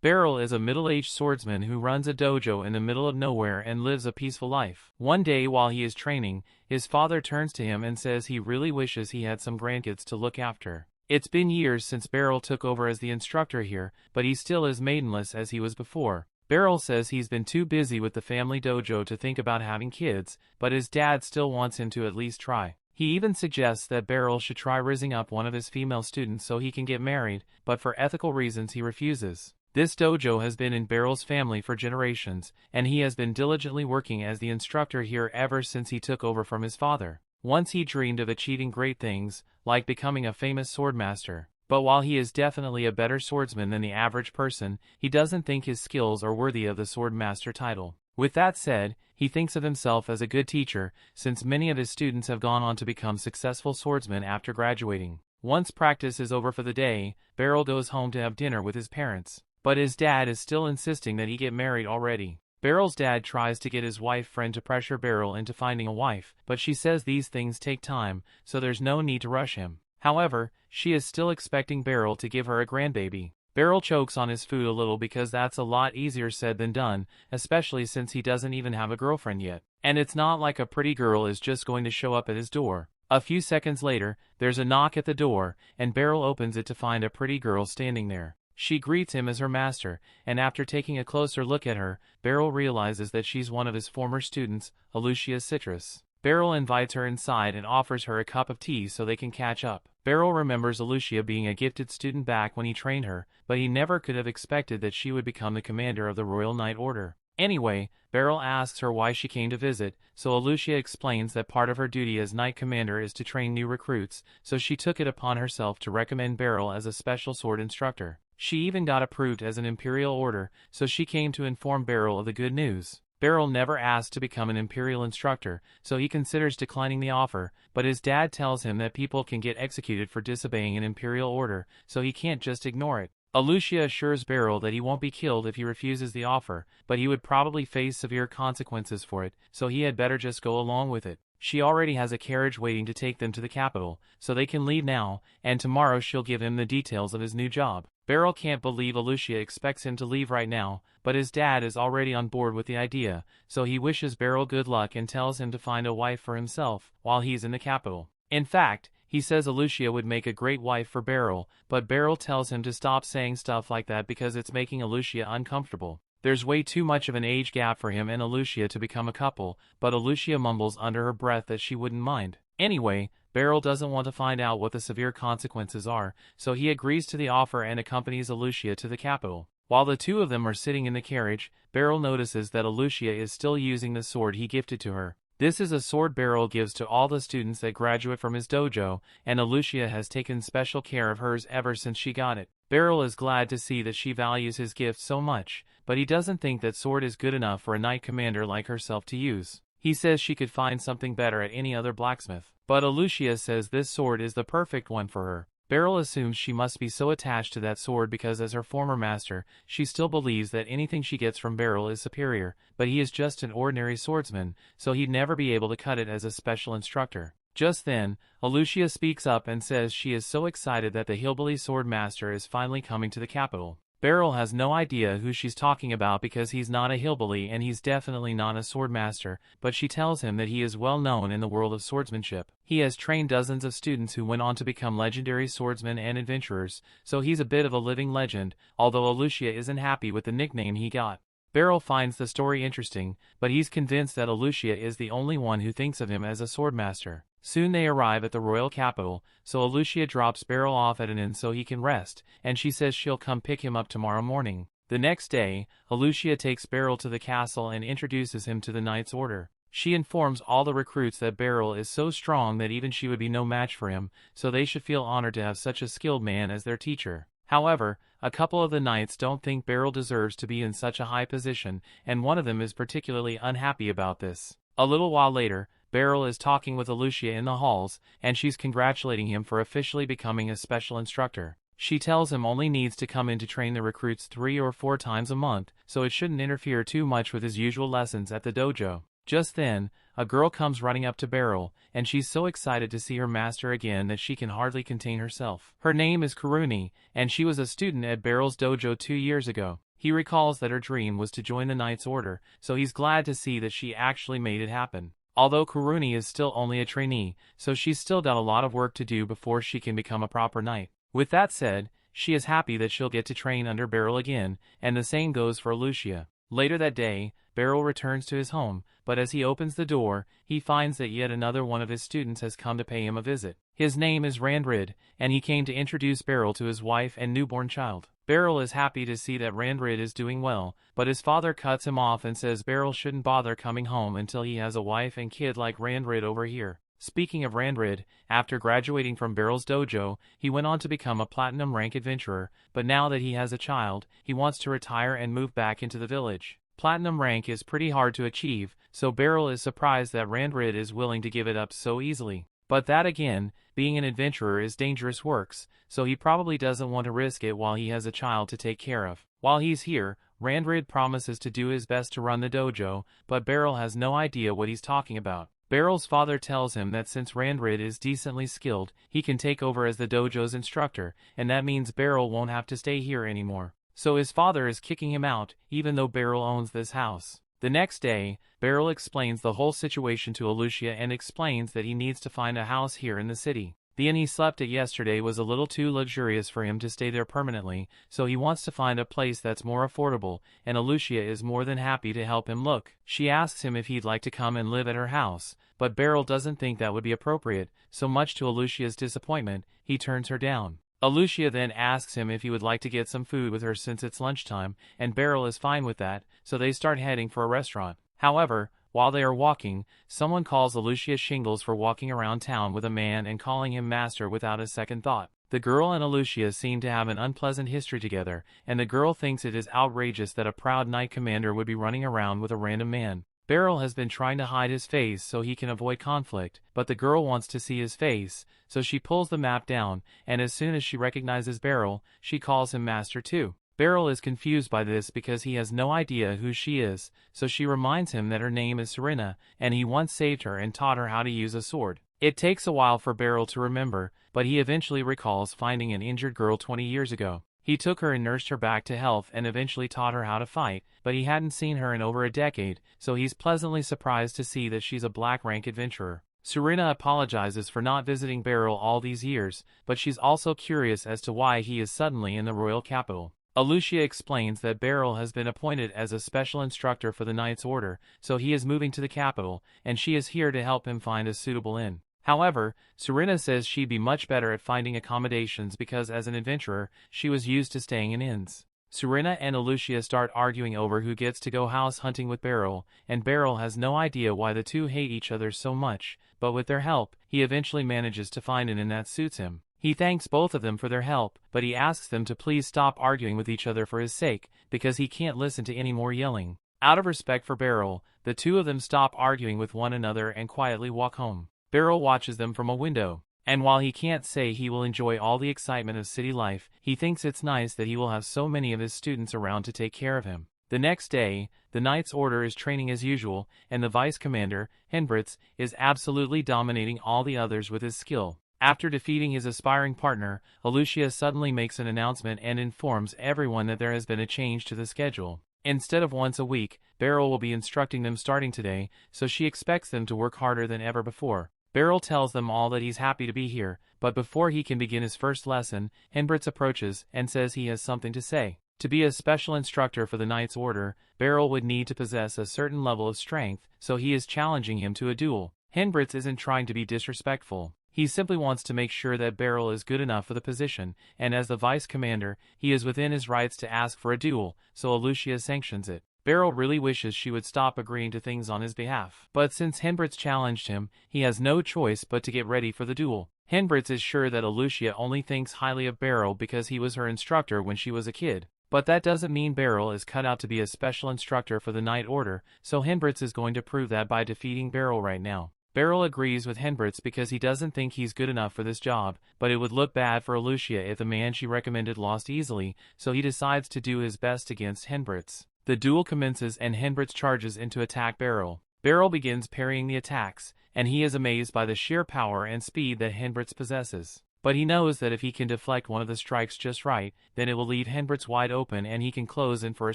Beryl is a middle-aged swordsman who runs a dojo in the middle of nowhere and lives a peaceful life. One day while he is training, his father turns to him and says he really wishes he had some grandkids to look after. It's been years since Beryl took over as the instructor here, but he still is maidenless as he was before. Beryl says he's been too busy with the family dojo to think about having kids, but his dad still wants him to at least try. He even suggests that Beryl should try raising up one of his female students so he can get married, but for ethical reasons he refuses. This dojo has been in Beryl's family for generations, and he has been diligently working as the instructor here ever since he took over from his father. Once he dreamed of achieving great things, like becoming a famous swordmaster. But while he is definitely a better swordsman than the average person, he doesn't think his skills are worthy of the swordmaster title. With that said, he thinks of himself as a good teacher, since many of his students have gone on to become successful swordsmen after graduating. Once practice is over for the day, Beryl goes home to have dinner with his parents. But his dad is still insisting that he get married already. Beryl's dad tries to get his wife friend to pressure Beryl into finding a wife, but she says these things take time, so there's no need to rush him. However, she is still expecting Beryl to give her a grandbaby. Beryl chokes on his food a little because that's a lot easier said than done, especially since he doesn't even have a girlfriend yet. And it's not like a pretty girl is just going to show up at his door. A few seconds later, there's a knock at the door, and Beryl opens it to find a pretty girl standing there. She greets him as her master, and after taking a closer look at her, Beryl realizes that she's one of his former students, Alucia Citrus. Beryl invites her inside and offers her a cup of tea so they can catch up. Beryl remembers Alucia being a gifted student back when he trained her, but he never could have expected that she would become the commander of the Royal Knight Order. Anyway, Beryl asks her why she came to visit, so Alucia explains that part of her duty as Knight Commander is to train new recruits, so she took it upon herself to recommend Beryl as a special sword instructor. She even got approved as an Imperial Order, so she came to inform Beryl of the good news. Beryl never asked to become an Imperial instructor, so he considers declining the offer, but his dad tells him that people can get executed for disobeying an Imperial Order, so he can't just ignore it. Alucia assures Beryl that he won't be killed if he refuses the offer, but he would probably face severe consequences for it, so he had better just go along with it. She already has a carriage waiting to take them to the capital, so they can leave now, and tomorrow she'll give him the details of his new job. Beryl can't believe Alucia expects him to leave right now, but his dad is already on board with the idea, so he wishes Beryl good luck and tells him to find a wife for himself while he's in the capital. In fact, he says Alucia would make a great wife for Beryl, but Beryl tells him to stop saying stuff like that because it's making Alucia uncomfortable. There's way too much of an age gap for him and Alucia to become a couple, but Alucia mumbles under her breath that she wouldn't mind. Anyway, Beryl doesn't want to find out what the severe consequences are, so he agrees to the offer and accompanies Alucia to the capital. While the two of them are sitting in the carriage, Beryl notices that Alucia is still using the sword he gifted to her. This is a sword Beryl gives to all the students that graduate from his dojo, and Alucia has taken special care of hers ever since she got it. Beryl is glad to see that she values his gift so much, but he doesn't think that sword is good enough for a knight commander like herself to use. He says she could find something better at any other blacksmith. But Alucia says this sword is the perfect one for her. Beryl assumes she must be so attached to that sword because as her former master, she still believes that anything she gets from Beryl is superior, but he is just an ordinary swordsman, so he'd never be able to cut it as a special instructor. Just then, Alucia speaks up and says she is so excited that the hillbilly swordmaster is finally coming to the capital. Beryl has no idea who she's talking about because he's not a hillbilly and he's definitely not a swordmaster, but she tells him that he is well known in the world of swordsmanship. He has trained dozens of students who went on to become legendary swordsmen and adventurers, so he's a bit of a living legend, although Alucia isn't happy with the nickname he got. Beryl finds the story interesting, but he's convinced that Alucia is the only one who thinks of him as a swordmaster. Soon they arrive at the royal capital, so Alucia drops Beryl off at an inn so he can rest, and she says she'll come pick him up tomorrow morning. The next day, Alucia takes Beryl to the castle and introduces him to the Knight's Order. She informs all the recruits that Beryl is so strong that even she would be no match for him, so they should feel honored to have such a skilled man as their teacher. However, a couple of the knights don't think Beryl deserves to be in such a high position, and one of them is particularly unhappy about this. A little while later, Beryl is talking with Alucia in the halls, and she's congratulating him for officially becoming a special instructor. She tells him only needs to come in to train the recruits 3 or 4 times a month, so it shouldn't interfere too much with his usual lessons at the dojo. Just then, a girl comes running up to Beryl, and she's so excited to see her master again that she can hardly contain herself. Her name is Karuni, and she was a student at Beryl's dojo 2 years ago. He recalls that her dream was to join the Knight's Order, so he's glad to see that she actually made it happen. Although Kuruni is still only a trainee, so she's still got a lot of work to do before she can become a proper knight. With that said, she is happy that she'll get to train under Beryl again, and the same goes for Lucia. Later that day, Beryl returns to his home, but as he opens the door, he finds that yet another one of his students has come to pay him a visit. His name is Randrid, and he came to introduce Beryl to his wife and newborn child. Beryl is happy to see that Randrid is doing well, but his father cuts him off and says Beryl shouldn't bother coming home until he has a wife and kid like Randrid over here. Speaking of Randrid, after graduating from Beryl's dojo, he went on to become a platinum rank adventurer, but now that he has a child, he wants to retire and move back into the village. Platinum rank is pretty hard to achieve, so Beryl is surprised that Randrid is willing to give it up so easily. But that again, being an adventurer is dangerous works, so he probably doesn't want to risk it while he has a child to take care of. While he's here, Randrid promises to do his best to run the dojo, but Beryl has no idea what he's talking about. Beryl's father tells him that since Randrid is decently skilled, he can take over as the dojo's instructor, and that means Beryl won't have to stay here anymore. So his father is kicking him out, even though Beryl owns this house. The next day, Beryl explains the whole situation to Lucia and explains that he needs to find a house here in the city. The inn he slept at yesterday was a little too luxurious for him to stay there permanently, so he wants to find a place that's more affordable, and Lucia is more than happy to help him look. She asks him if he'd like to come and live at her house, but Beryl doesn't think that would be appropriate, so much to Lucia's disappointment, he turns her down. Lucia then asks him if he would like to get some food with her since it's lunchtime, and Beryl is fine with that, so they start heading for a restaurant. However, while they are walking, someone calls Lucia Shingles for walking around town with a man and calling him master without a second thought. The girl and Lucia seem to have an unpleasant history together, and the girl thinks it is outrageous that a proud knight commander would be running around with a random man. Beryl has been trying to hide his face so he can avoid conflict, but the girl wants to see his face, so she pulls the map down, and as soon as she recognizes Beryl, she calls him master too. Beryl is confused by this because he has no idea who she is, so she reminds him that her name is Serena, and he once saved her and taught her how to use a sword. It takes a while for Beryl to remember, but he eventually recalls finding an injured girl 20 years ago. He took her and nursed her back to health and eventually taught her how to fight, but he hadn't seen her in over a decade, so he's pleasantly surprised to see that she's a black rank adventurer. Serena apologizes for not visiting Beryl all these years, but she's also curious as to why he is suddenly in the royal capital. Lucia explains that Beryl has been appointed as a special instructor for the Knight's Order, so he is moving to the capital, and she is here to help him find a suitable inn. However, Serena says she'd be much better at finding accommodations because as an adventurer, she was used to staying in inns. Serena and Lucia start arguing over who gets to go house hunting with Beryl, and Beryl has no idea why the two hate each other so much, but with their help, he eventually manages to find an inn that suits him. He thanks both of them for their help, but he asks them to please stop arguing with each other for his sake, because he can't listen to any more yelling. Out of respect for Beryl, the two of them stop arguing with one another and quietly walk home. Beryl watches them from a window, and while he can't say he will enjoy all the excitement of city life, he thinks it's nice that he will have so many of his students around to take care of him. The next day, the Knight's Order is training as usual, and the vice commander, Henbritz, is absolutely dominating all the others with his skill. After defeating his aspiring partner, Lucia suddenly makes an announcement and informs everyone that there has been a change to the schedule. Instead of once a week, Beryl will be instructing them starting today, so she expects them to work harder than ever before. Beryl tells them all that he's happy to be here, but before he can begin his first lesson, Henbritz approaches and says he has something to say. To be a special instructor for the Knight's Order, Beryl would need to possess a certain level of strength, so he is challenging him to a duel. Henbritz isn't trying to be disrespectful. He simply wants to make sure that Beryl is good enough for the position, and as the vice commander, he is within his rights to ask for a duel, so Lucia sanctions it. Beryl really wishes she would stop agreeing to things on his behalf. But since Henbritz challenged him, he has no choice but to get ready for the duel. Henbritz is sure that Lucia only thinks highly of Beryl because he was her instructor when she was a kid. But that doesn't mean Beryl is cut out to be a special instructor for the Knight Order, so Henbritz is going to prove that by defeating Beryl right now. Beryl agrees with Henbritz because he doesn't think he's good enough for this job, but it would look bad for Lucia if the man she recommended lost easily, so he decides to do his best against Henbritz. The duel commences and Henbritz charges in to attack Beryl. Beryl begins parrying the attacks, and he is amazed by the sheer power and speed that Henbritz possesses. But he knows that if he can deflect one of the strikes just right, then it will leave Henbritz wide open and he can close in for a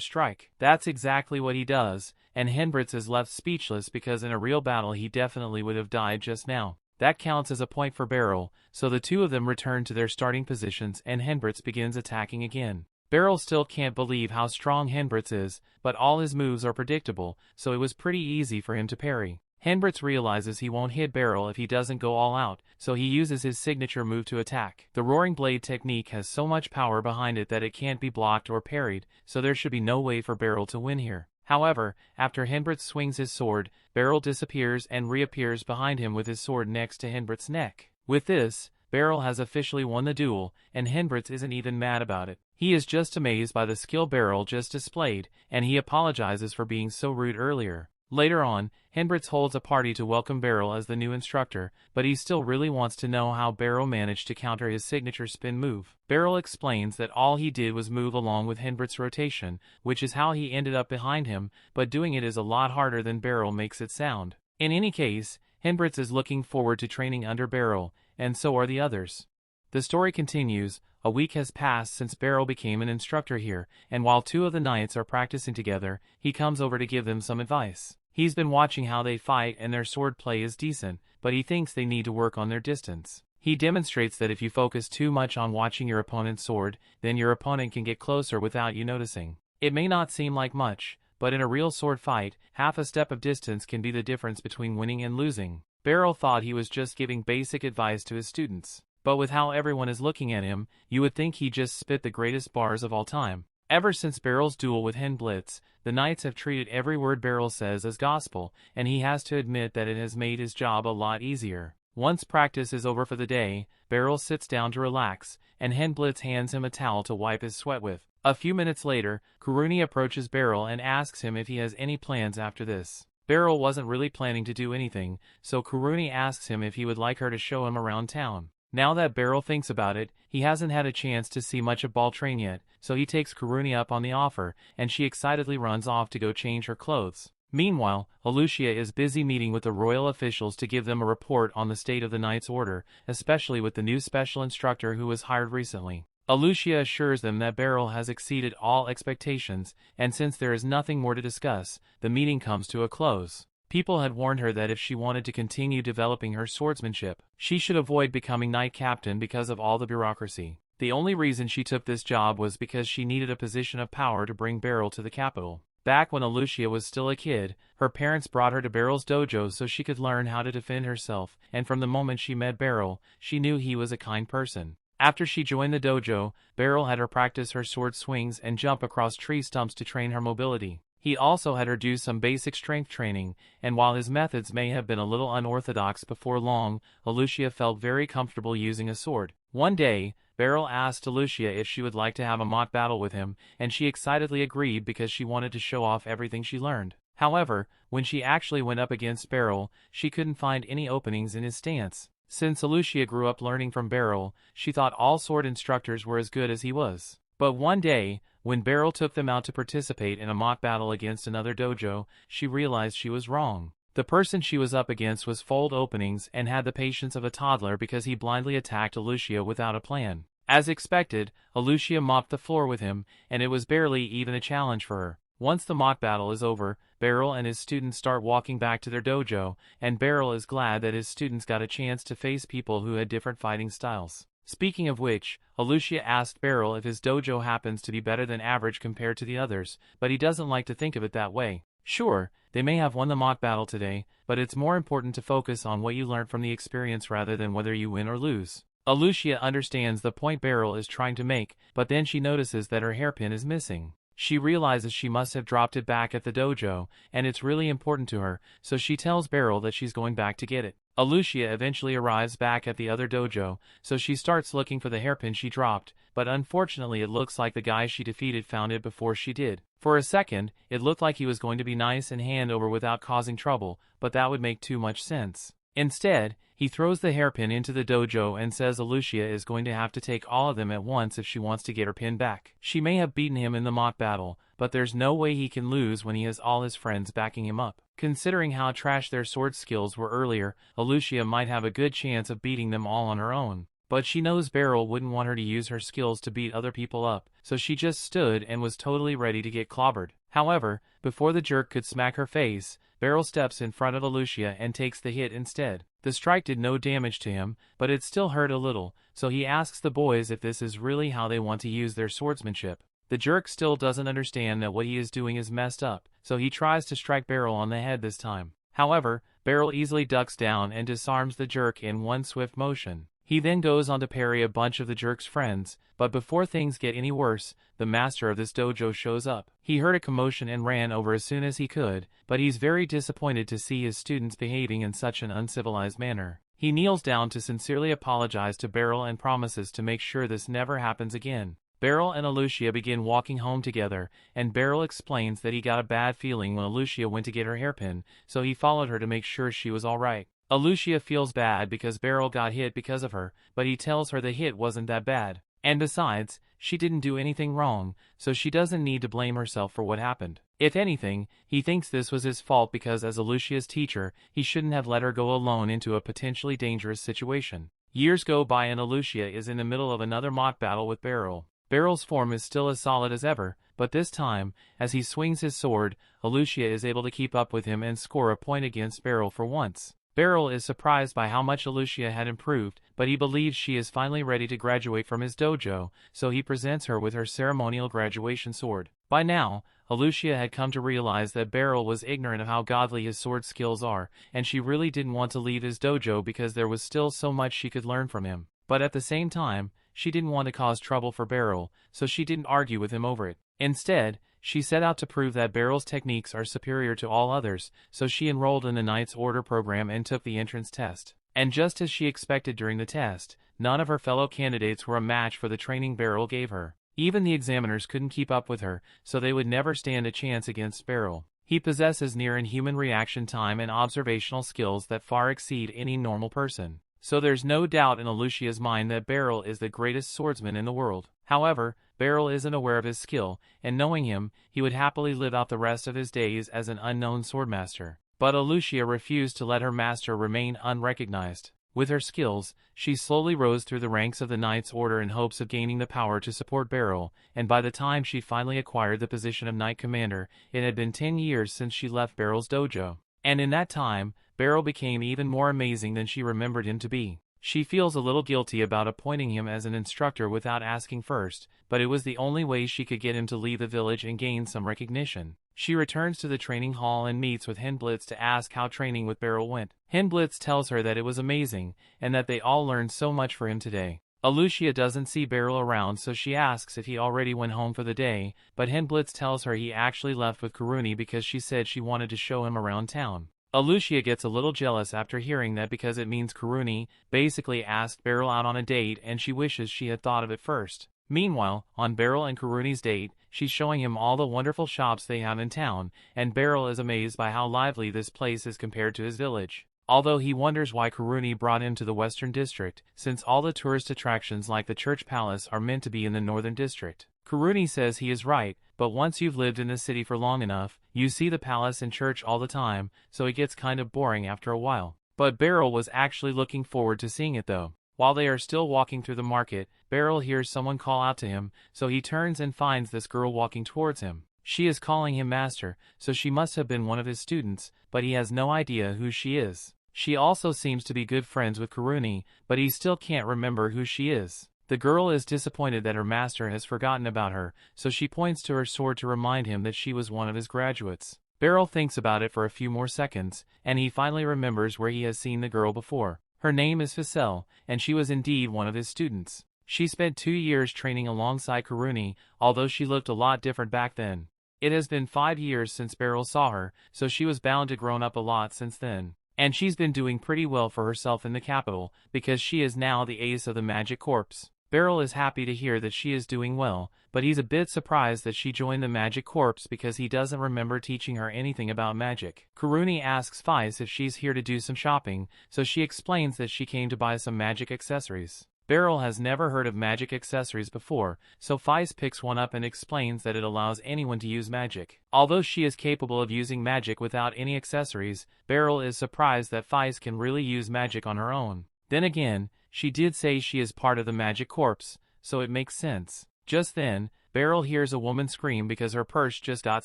strike. That's exactly what he does, and Henbritz is left speechless because in a real battle he definitely would have died just now. That counts as a point for Beryl, so the two of them return to their starting positions and Henbritz begins attacking again. Beryl still can't believe how strong Henbritz is, but all his moves are predictable, so it was pretty easy for him to parry. Henbritz realizes he won't hit Beryl if he doesn't go all out, so he uses his signature move to attack. The Roaring Blade technique has so much power behind it that it can't be blocked or parried, so there should be no way for Beryl to win here. However, after Henbritz swings his sword, Beryl disappears and reappears behind him with his sword next to Henbritz's neck. With this, Beryl has officially won the duel, and Henbritz isn't even mad about it. He is just amazed by the skill Beryl just displayed, and he apologizes for being so rude earlier. Later on, Henbritz holds a party to welcome Beryl as the new instructor, but he still really wants to know how Beryl managed to counter his signature spin move. Beryl explains that all he did was move along with Henbritz's rotation, which is how he ended up behind him, but doing it is a lot harder than Beryl makes it sound. In any case, Henbritz is looking forward to training under Beryl, and so are the others. The story continues. A week has passed since Beryl became an instructor here, and while two of the knights are practicing together, he comes over to give them some advice. He's been watching how they fight and their sword play is decent, but he thinks they need to work on their distance. He demonstrates that if you focus too much on watching your opponent's sword, then your opponent can get closer without you noticing. It may not seem like much, but in a real sword fight, half a step of distance can be the difference between winning and losing. Beryl thought he was just giving basic advice to his students, but with how everyone is looking at him, you would think he just spit the greatest bars of all time. Ever since Beryl's duel with Henblitz, the knights have treated every word Beryl says as gospel, and he has to admit that it has made his job a lot easier. Once practice is over for the day, Beryl sits down to relax, and Henblitz hands him a towel to wipe his sweat with. A few minutes later, Kuruni approaches Beryl and asks him if he has any plans after this. Beryl wasn't really planning to do anything, so Kuruni asks him if he would like her to show him around town. Now that Beryl thinks about it, he hasn't had a chance to see much of Baltrain yet, so he takes Kuruni up on the offer, and she excitedly runs off to go change her clothes. Meanwhile, Alucia is busy meeting with the royal officials to give them a report on the state of the Knight's Order, especially with the new special instructor who was hired recently. Alucia assures them that Beryl has exceeded all expectations, and since there is nothing more to discuss, the meeting comes to a close. People had warned her that if she wanted to continue developing her swordsmanship, she should avoid becoming knight captain because of all the bureaucracy. The only reason she took this job was because she needed a position of power to bring Beryl to the capital. Back when Alucia was still a kid, her parents brought her to Beryl's dojo so she could learn how to defend herself, and from the moment she met Beryl, she knew he was a kind person. After she joined the dojo, Beryl had her practice her sword swings and jump across tree stumps to train her mobility. He also had her do some basic strength training, and while his methods may have been a little unorthodox before long, Alucia felt very comfortable using a sword. One day, Beryl asked Alucia if she would like to have a mock battle with him, and she excitedly agreed because she wanted to show off everything she learned. However, when she actually went up against Beryl, she couldn't find any openings in his stance. Since Alucia grew up learning from Beryl, she thought all sword instructors were as good as he was. But one day, when Beryl took them out to participate in a mock battle against another dojo, she realized she was wrong. The person she was up against was full openings and had the patience of a toddler because he blindly attacked Alucia without a plan. As expected, Alucia mopped the floor with him, and it was barely even a challenge for her. Once the mock battle is over, Beryl and his students start walking back to their dojo, and Beryl is glad that his students got a chance to face people who had different fighting styles. Speaking of which, Alucia asked Beryl if his dojo happens to be better than average compared to the others, but he doesn't like to think of it that way. Sure, they may have won the mock battle today, but it's more important to focus on what you learned from the experience rather than whether you win or lose. Alucia understands the point Beryl is trying to make, but then she notices that her hairpin is missing. She realizes she must have dropped it back at the dojo, and it's really important to her, so she tells Beryl that she's going back to get it. Alucia eventually arrives back at the other dojo, so she starts looking for the hairpin she dropped, but unfortunately it looks like the guy she defeated found it before she did. For a second, it looked like he was going to be nice and hand over without causing trouble, but that would make too much sense. Instead, he throws the hairpin into the dojo and says Alucia is going to have to take all of them at once if she wants to get her pin back. She may have beaten him in the mock battle, but there's no way he can lose when he has all his friends backing him up. Considering how trash their sword skills were earlier, Alucia might have a good chance of beating them all on her own. But she knows Beryl wouldn't want her to use her skills to beat other people up, so she just stood and was totally ready to get clobbered. However, before the jerk could smack her face, Beryl steps in front of Alucia and takes the hit instead. The strike did no damage to him, but it still hurt a little, so he asks the boys if this is really how they want to use their swordsmanship. The jerk still doesn't understand that what he is doing is messed up, so he tries to strike Beryl on the head this time. However, Beryl easily ducks down and disarms the jerk in one swift motion. He then goes on to parry a bunch of the jerk's friends, but before things get any worse, the master of this dojo shows up. He heard a commotion and ran over as soon as he could, but he's very disappointed to see his students behaving in such an uncivilized manner. He kneels down to sincerely apologize to Beryl and promises to make sure this never happens again. Beryl and Alucia begin walking home together, and Beryl explains that he got a bad feeling when Alucia went to get her hairpin, so he followed her to make sure she was alright. Alucia feels bad because Beryl got hit because of her, but he tells her the hit wasn't that bad. And besides, she didn't do anything wrong, so she doesn't need to blame herself for what happened. If anything, he thinks this was his fault because as Alucia's teacher, he shouldn't have let her go alone into a potentially dangerous situation. Years go by and Alucia is in the middle of another mock battle with Beryl. Beryl's form is still as solid as ever, but this time, as he swings his sword, Alucia is able to keep up with him and score a point against Beryl for once. Beryl is surprised by how much Alucia had improved, but he believes she is finally ready to graduate from his dojo, so he presents her with her ceremonial graduation sword. By now, Alucia had come to realize that Beryl was ignorant of how godly his sword skills are, and she really didn't want to leave his dojo because there was still so much she could learn from him. But at the same time, she didn't want to cause trouble for Beryl, so she didn't argue with him over it. Instead, she set out to prove that Beryl's techniques are superior to all others, so she enrolled in the Knight's Order program and took the entrance test. And just as she expected during the test, none of her fellow candidates were a match for the training Beryl gave her. Even the examiners couldn't keep up with her, so they would never stand a chance against Beryl. He possesses near-inhuman reaction time and observational skills that far exceed any normal person. So there's no doubt in Alucia's mind that Beryl is the greatest swordsman in the world. However, Beryl isn't aware of his skill, and knowing him, he would happily live out the rest of his days as an unknown swordmaster. But Alucia refused to let her master remain unrecognized. With her skills, she slowly rose through the ranks of the Knight's Order in hopes of gaining the power to support Beryl, and by the time she finally acquired the position of Knight Commander, it had been 10 years since she left Beryl's dojo. And in that time, Beryl became even more amazing than she remembered him to be. She feels a little guilty about appointing him as an instructor without asking first, but it was the only way she could get him to leave the village and gain some recognition. She returns to the training hall and meets with Henblitz to ask how training with Beryl went. Henblitz tells her that it was amazing, and that they all learned so much for him today. Alucia doesn't see Beryl around, so she asks if he already went home for the day, but Henblitz tells her he actually left with Karuni because she said she wanted to show him around town. Alucia gets a little jealous after hearing that because it means Karuni basically asked Beryl out on a date and she wishes she had thought of it first. Meanwhile, on Beryl and Karuni's date, she's showing him all the wonderful shops they have in town, and Beryl is amazed by how lively this place is compared to his village. Although he wonders why Karuni brought him to the Western District, since all the tourist attractions like the Church Palace are meant to be in the Northern District. Karuni says he is right, but once you've lived in the city for long enough, you see the palace and church all the time, so it gets kind of boring after a while. But Beryl was actually looking forward to seeing it though. While they are still walking through the market, Beryl hears someone call out to him, so he turns and finds this girl walking towards him. She is calling him master, so she must have been one of his students, but he has no idea who she is. She also seems to be good friends with Karuni, but he still can't remember who she is. The girl is disappointed that her master has forgotten about her, so she points to her sword to remind him that she was one of his graduates. Beryl thinks about it for a few more seconds, and he finally remembers where he has seen the girl before. Her name is Ficelle, and she was indeed one of his students. She spent 2 years training alongside Karuni, although she looked a lot different back then. It has been 5 years since Beryl saw her, so she was bound to grown up a lot since then. And she's been doing pretty well for herself in the capital, because she is now the ace of the Magic Corps. Beryl is happy to hear that she is doing well, but he's a bit surprised that she joined the Magic Corps because he doesn't remember teaching her anything about magic. Karuni asks Faiz if she's here to do some shopping, so she explains that she came to buy some magic accessories. Beryl has never heard of magic accessories before, so Faiz picks one up and explains that it allows anyone to use magic. Although she is capable of using magic without any accessories, Beryl is surprised that Faiz can really use magic on her own. Then again, she did say she is part of the magic corps, so it makes sense. Just then, Beryl hears a woman scream because her purse just got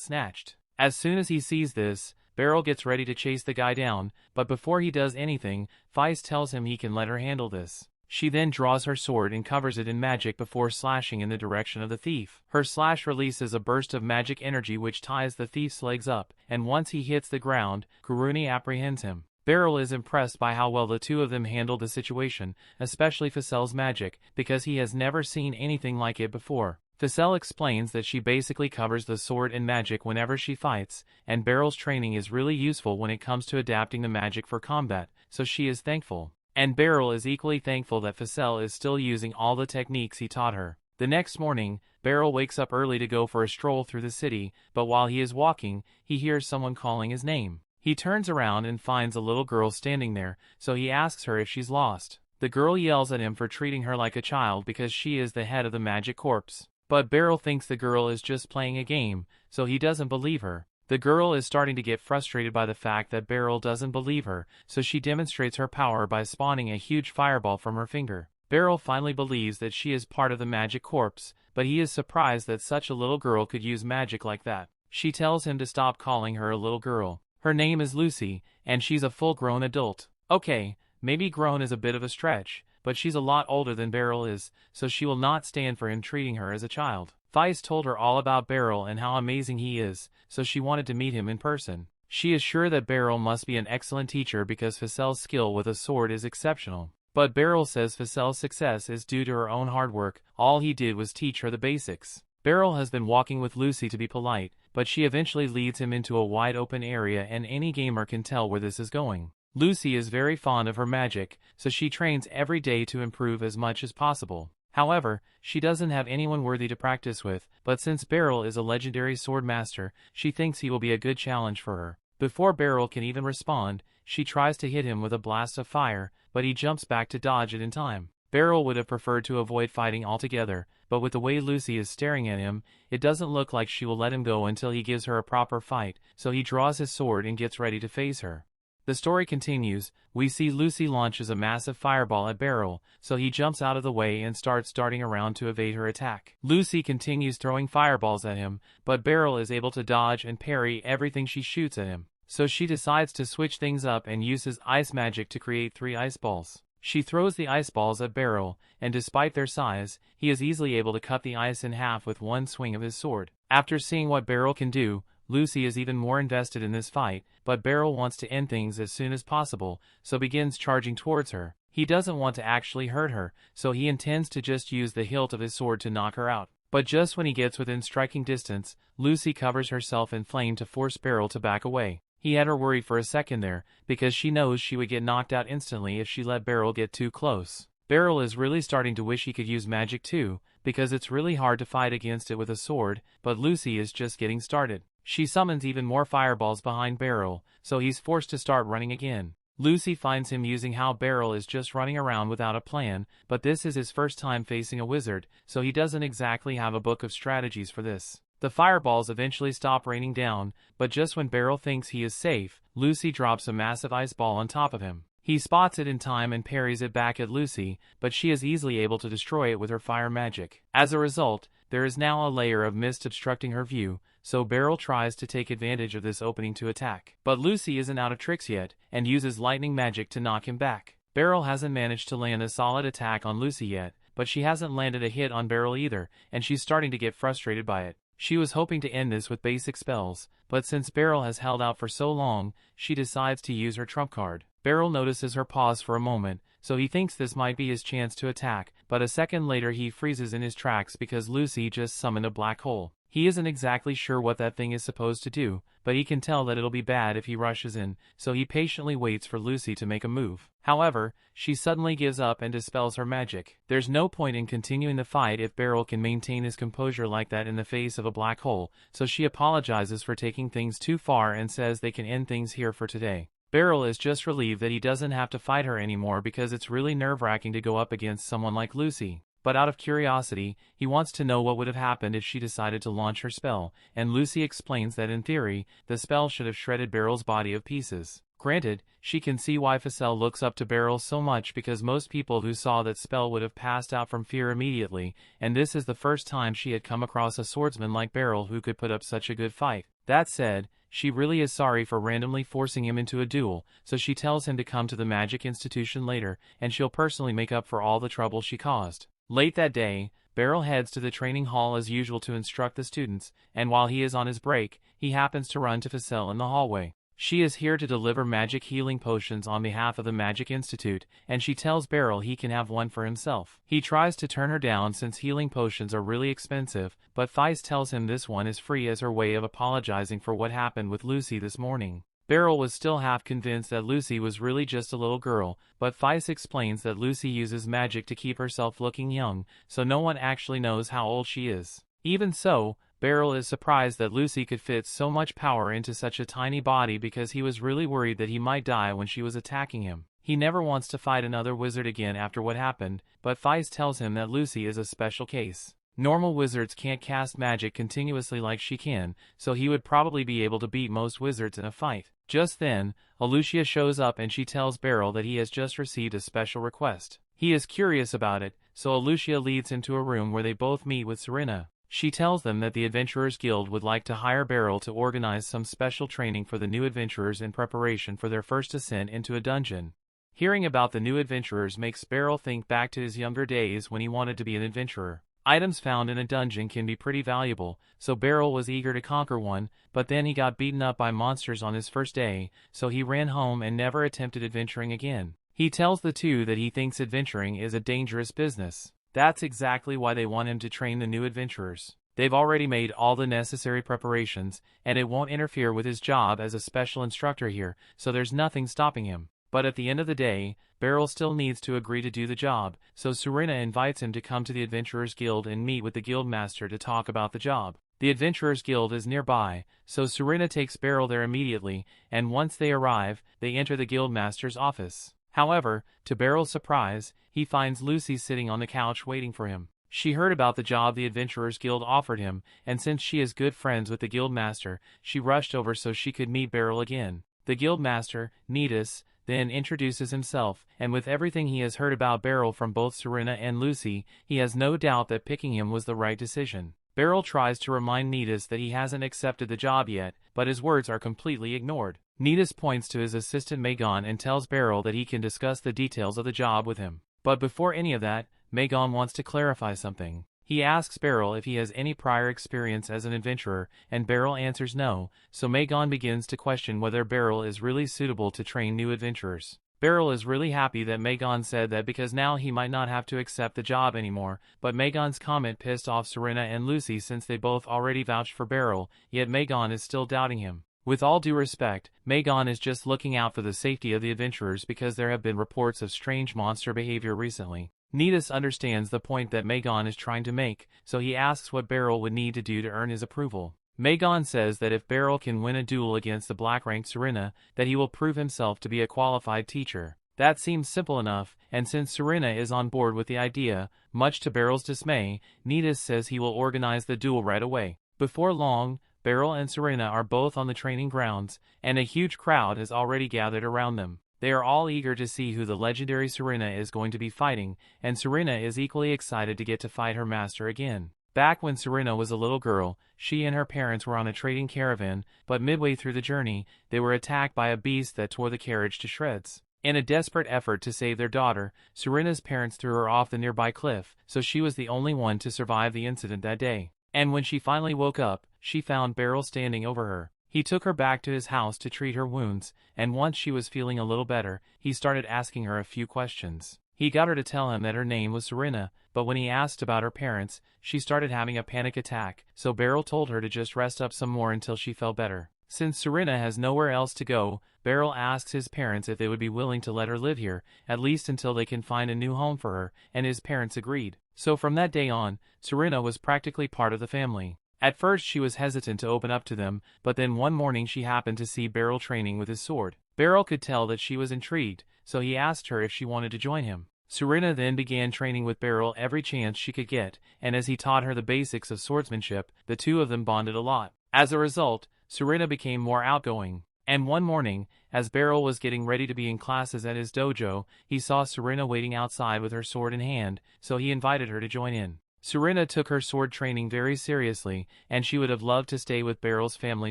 snatched. As soon as he sees this, Beryl gets ready to chase the guy down, but before he does anything, Feist tells him he can let her handle this. She then draws her sword and covers it in magic before slashing in the direction of the thief. Her slash releases a burst of magic energy which ties the thief's legs up, and once he hits the ground, Kuruni apprehends him. Beryl is impressed by how well the two of them handled the situation, especially Ficel's magic, because he has never seen anything like it before. Ficelle explains that she basically covers the sword in magic whenever she fights, and Beryl's training is really useful when it comes to adapting the magic for combat, so she is thankful. And Beryl is equally thankful that Ficelle is still using all the techniques he taught her. The next morning, Beryl wakes up early to go for a stroll through the city, but while he is walking, he hears someone calling his name. He turns around and finds a little girl standing there, so he asks her if she's lost. The girl yells at him for treating her like a child because she is the head of the magic corps. But Beryl thinks the girl is just playing a game, so he doesn't believe her. The girl is starting to get frustrated by the fact that Beryl doesn't believe her, so she demonstrates her power by spawning a huge fireball from her finger. Beryl finally believes that she is part of the magic corps, but he is surprised that such a little girl could use magic like that. She tells him to stop calling her a little girl. Her name is Lucy, and she's a full-grown adult. Okay, maybe grown is a bit of a stretch, but she's a lot older than Beryl is, so she will not stand for him treating her as a child. Feist told her all about Beryl and how amazing he is, so she wanted to meet him in person. She is sure that Beryl must be an excellent teacher because Ficel's skill with a sword is exceptional. But Beryl says Ficel's success is due to her own hard work. All he did was teach her the basics. Beryl has been walking with Lucy to be polite, but she eventually leads him into a wide open area, and any gamer can tell where this is going. Lucy is very fond of her magic, so she trains every day to improve as much as possible. However, she doesn't have anyone worthy to practice with, but since Beryl is a legendary swordmaster, she thinks he will be a good challenge for her. Before Beryl can even respond, she tries to hit him with a blast of fire, but he jumps back to dodge it in time. Beryl would have preferred to avoid fighting altogether, but with the way Lucy is staring at him, it doesn't look like she will let him go until he gives her a proper fight, so he draws his sword and gets ready to face her. The story continues. We see Lucy launches a massive fireball at Beryl, so he jumps out of the way and starts darting around to evade her attack. Lucy continues throwing fireballs at him, but Beryl is able to dodge and parry everything she shoots at him. So she decides to switch things up and uses ice magic to create 3 ice balls. She throws the ice balls at Beryl, and despite their size, he is easily able to cut the ice in half with one swing of his sword. After seeing what Beryl can do, Lucy is even more invested in this fight, but Beryl wants to end things as soon as possible, so begins charging towards her. He doesn't want to actually hurt her, so he intends to just use the hilt of his sword to knock her out. But just when he gets within striking distance, Lucy covers herself in flame to force Beryl to back away. He had her worried for a second there, because she knows she would get knocked out instantly if she let Beryl get too close. Beryl is really starting to wish he could use magic too, because it's really hard to fight against it with a sword, but Lucy is just getting started. She summons even more fireballs behind Beryl, so he's forced to start running again. Lucy finds him using how Beryl is just running around without a plan, but this is his first time facing a wizard, so he doesn't exactly have a book of strategies for this. The fireballs eventually stop raining down, but just when Beryl thinks he is safe, Lucy drops a massive ice ball on top of him. He spots it in time and parries it back at Lucy, but she is easily able to destroy it with her fire magic. As a result, there is now a layer of mist obstructing her view, so Beryl tries to take advantage of this opening to attack. But Lucy isn't out of tricks yet, and uses lightning magic to knock him back. Beryl hasn't managed to land a solid attack on Lucy yet, but she hasn't landed a hit on Beryl either, and she's starting to get frustrated by it. She was hoping to end this with basic spells, but since Beryl has held out for so long, she decides to use her trump card. Beryl notices her pause for a moment, so he thinks this might be his chance to attack, but a second later he freezes in his tracks because Lucy just summoned a black hole. He isn't exactly sure what that thing is supposed to do, but he can tell that it'll be bad if he rushes in, so he patiently waits for Lucy to make a move. However, she suddenly gives up and dispels her magic. There's no point in continuing the fight if Beryl can maintain his composure like that in the face of a black hole, so she apologizes for taking things too far and says they can end things here for today. Beryl is just relieved that he doesn't have to fight her anymore because it's really nerve-wracking to go up against someone like Lucy. But out of curiosity, he wants to know what would have happened if she decided to launch her spell, and Lucy explains that in theory, the spell should have shredded Beryl's body of pieces. Granted, she can see why Ficelle looks up to Beryl so much because most people who saw that spell would have passed out from fear immediately, and this is the first time she had come across a swordsman like Beryl who could put up such a good fight. That said, she really is sorry for randomly forcing him into a duel, so she tells him to come to the Magic Institution later, and she'll personally make up for all the trouble she caused. Late that day, Beryl heads to the training hall as usual to instruct the students, and while he is on his break, he happens to run to Ficelle in the hallway. She is here to deliver magic healing potions on behalf of the Magic Institute, and she tells Beryl he can have one for himself. He tries to turn her down since healing potions are really expensive, but Feist tells him this one is free as her way of apologizing for what happened with Lucy this morning. Beryl was still half convinced that Lucy was really just a little girl, but Feist explains that Lucy uses magic to keep herself looking young, so no one actually knows how old she is. Even so, Beryl is surprised that Lucy could fit so much power into such a tiny body because he was really worried that he might die when she was attacking him. He never wants to fight another wizard again after what happened, but Feist tells him that Lucy is a special case. Normal wizards can't cast magic continuously like she can, so he would probably be able to beat most wizards in a fight. Just then, Alucia shows up and she tells Beryl that he has just received a special request. He is curious about it, so Alucia leads him to a room where they both meet with Serena. She tells them that the Adventurers Guild would like to hire Beryl to organize some special training for the new adventurers in preparation for their first ascent into a dungeon. Hearing about the new adventurers makes Beryl think back to his younger days when he wanted to be an adventurer. Items found in a dungeon can be pretty valuable, so Beryl was eager to conquer one, but then he got beaten up by monsters on his first day, so he ran home and never attempted adventuring again. He tells the two that he thinks adventuring is a dangerous business. That's exactly why they want him to train the new adventurers. They've already made all the necessary preparations, and it won't interfere with his job as a special instructor here, so there's nothing stopping him. But at the end of the day, Beryl still needs to agree to do the job, so Serena invites him to come to the Adventurers Guild and meet with the Guildmaster to talk about the job. The Adventurers Guild is nearby, so Serena takes Beryl there immediately, and once they arrive, they enter the Guildmaster's office. However, to Beryl's surprise, he finds Lucy sitting on the couch waiting for him. She heard about the job the Adventurers Guild offered him, and since she is good friends with the Guildmaster, she rushed over so she could meet Beryl again. The Guildmaster, Nidus, then introduces himself, and with everything he has heard about Beryl from both Serena and Lucy, he has no doubt that picking him was the right decision. Beryl tries to remind Nidus that he hasn't accepted the job yet, but his words are completely ignored. Nidus points to his assistant Magon and tells Beryl that he can discuss the details of the job with him. But before any of that, Magon wants to clarify something. He asks Beryl if he has any prior experience as an adventurer, and Beryl answers no, so Magon begins to question whether Beryl is really suitable to train new adventurers. Beryl is really happy that Magon said that because now he might not have to accept the job anymore, but Magon's comment pissed off Serena and Lucy since they both already vouched for Beryl, yet Magon is still doubting him. With all due respect, Magon is just looking out for the safety of the adventurers because there have been reports of strange monster behavior recently. Nidus understands the point that Magon is trying to make, so he asks what Beryl would need to do to earn his approval. Magon says that if Beryl can win a duel against the black-ranked Serena, that he will prove himself to be a qualified teacher. That seems simple enough, and since Serena is on board with the idea, much to Beryl's dismay, Nidus says he will organize the duel right away. Before long, Beryl and Serena are both on the training grounds, and a huge crowd has already gathered around them. They are all eager to see who the legendary Serena is going to be fighting, and Serena is equally excited to get to fight her master again. Back when Serena was a little girl, she and her parents were on a trading caravan, but midway through the journey, they were attacked by a beast that tore the carriage to shreds. In a desperate effort to save their daughter, Serena's parents threw her off the nearby cliff, so she was the only one to survive the incident that day. And when she finally woke up, she found Beryl standing over her. He took her back to his house to treat her wounds, and once she was feeling a little better, he started asking her a few questions. He got her to tell him that her name was Serena, but when he asked about her parents, she started having a panic attack, so Beryl told her to just rest up some more until she felt better. Since Serena has nowhere else to go, Beryl asks his parents if they would be willing to let her live here, at least until they can find a new home for her, and his parents agreed. So from that day on, Serena was practically part of the family. At first she was hesitant to open up to them, but then one morning she happened to see Beryl training with his sword. Beryl could tell that she was intrigued, so he asked her if she wanted to join him. Serena then began training with Beryl every chance she could get, and as he taught her the basics of swordsmanship, the two of them bonded a lot. As a result, Serena became more outgoing. And one morning, as Beryl was getting ready to be in classes at his dojo, he saw Serena waiting outside with her sword in hand, so he invited her to join in. Serena took her sword training very seriously, and she would have loved to stay with Beryl's family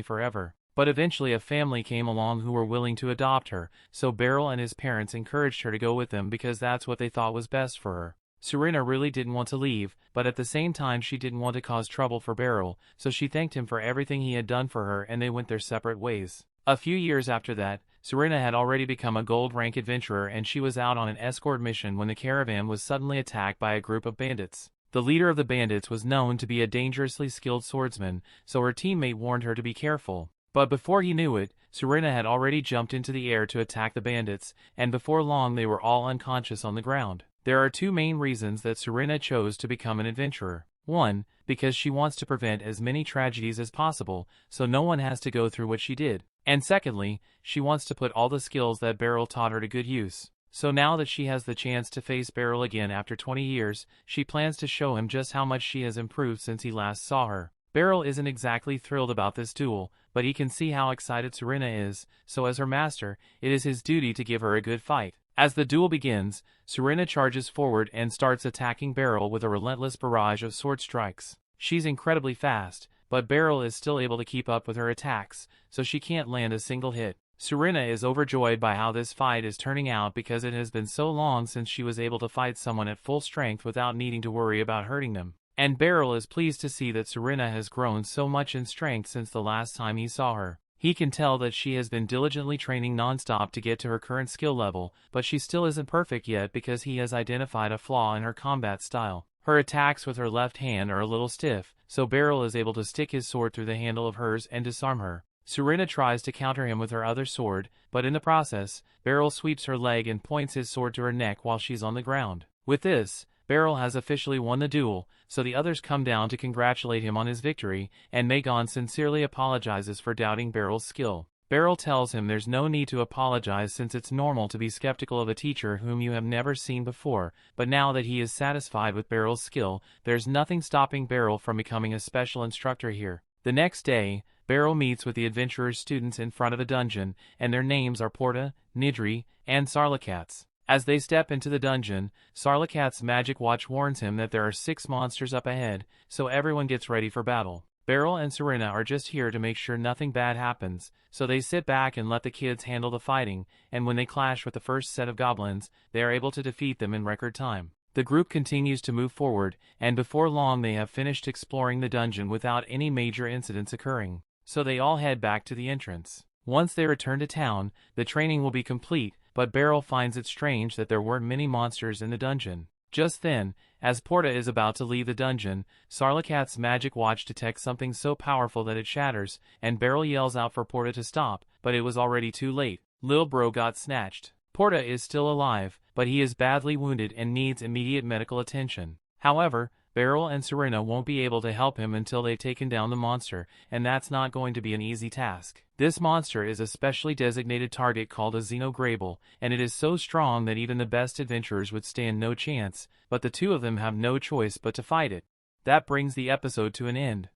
forever. But eventually a family came along who were willing to adopt her, so Beryl and his parents encouraged her to go with them because that's what they thought was best for her. Serena really didn't want to leave, but at the same time she didn't want to cause trouble for Beryl, so she thanked him for everything he had done for her and they went their separate ways. A few years after that, Serena had already become a gold-rank adventurer and she was out on an escort mission when the caravan was suddenly attacked by a group of bandits. The leader of the bandits was known to be a dangerously skilled swordsman, so her teammate warned her to be careful. But before he knew it, Serena had already jumped into the air to attack the bandits, and before long they were all unconscious on the ground. There are two main reasons that Serena chose to become an adventurer. One, because she wants to prevent as many tragedies as possible, so no one has to go through what she did. And secondly, she wants to put all the skills that Beryl taught her to good use. So now that she has the chance to face Beryl again after 20 years, she plans to show him just how much she has improved since he last saw her. Beryl isn't exactly thrilled about this duel, but he can see how excited Serena is, so as her master, it is his duty to give her a good fight. As the duel begins, Serena charges forward and starts attacking Beryl with a relentless barrage of sword strikes. She's incredibly fast, but Beryl is still able to keep up with her attacks, so she can't land a single hit. Serena is overjoyed by how this fight is turning out because it has been so long since she was able to fight someone at full strength without needing to worry about hurting them. And Beryl is pleased to see that Serena has grown so much in strength since the last time he saw her. He can tell that she has been diligently training non-stop to get to her current skill level, but she still isn't perfect yet because he has identified a flaw in her combat style. Her attacks with her left hand are a little stiff, so Beryl is able to stick his sword through the handle of hers and disarm her. Serena tries to counter him with her other sword, but in the process, Beryl sweeps her leg and points his sword to her neck while she's on the ground. With this, Beryl has officially won the duel, so the others come down to congratulate him on his victory, and Megan sincerely apologizes for doubting Beryl's skill. Beryl tells him there's no need to apologize since it's normal to be skeptical of a teacher whom you have never seen before, but now that he is satisfied with Beryl's skill, there's nothing stopping Beryl from becoming a special instructor here. The next day, Beryl meets with the adventurer's students in front of a dungeon, and their names are Porta, Nidri, and Sarlacats. As they step into the dungeon, Sarlacat's magic watch warns him that there are 6 monsters up ahead, so everyone gets ready for battle. Beryl and Serena are just here to make sure nothing bad happens, so they sit back and let the kids handle the fighting, and when they clash with the first set of goblins, they are able to defeat them in record time. The group continues to move forward, and before long they have finished exploring the dungeon without any major incidents occurring, so they all head back to the entrance. Once they return to town, the training will be complete, but Beryl finds it strange that there weren't many monsters in the dungeon. Just then, as Porta is about to leave the dungeon, Sarlacat's magic watch detects something so powerful that it shatters, and Beryl yells out for Porta to stop, but it was already too late. Lil Bro got snatched. Porta is still alive, but he is badly wounded and needs immediate medical attention. However, Beryl and Serena won't be able to help him until they've taken down the monster, and that's not going to be an easy task. This monster is a specially designated target called a Xenograble, and it is so strong that even the best adventurers would stand no chance, but the two of them have no choice but to fight it. That brings the episode to an end.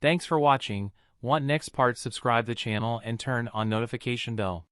Thanks for watching. Want next part? Subscribe the channel and turn on notification bell.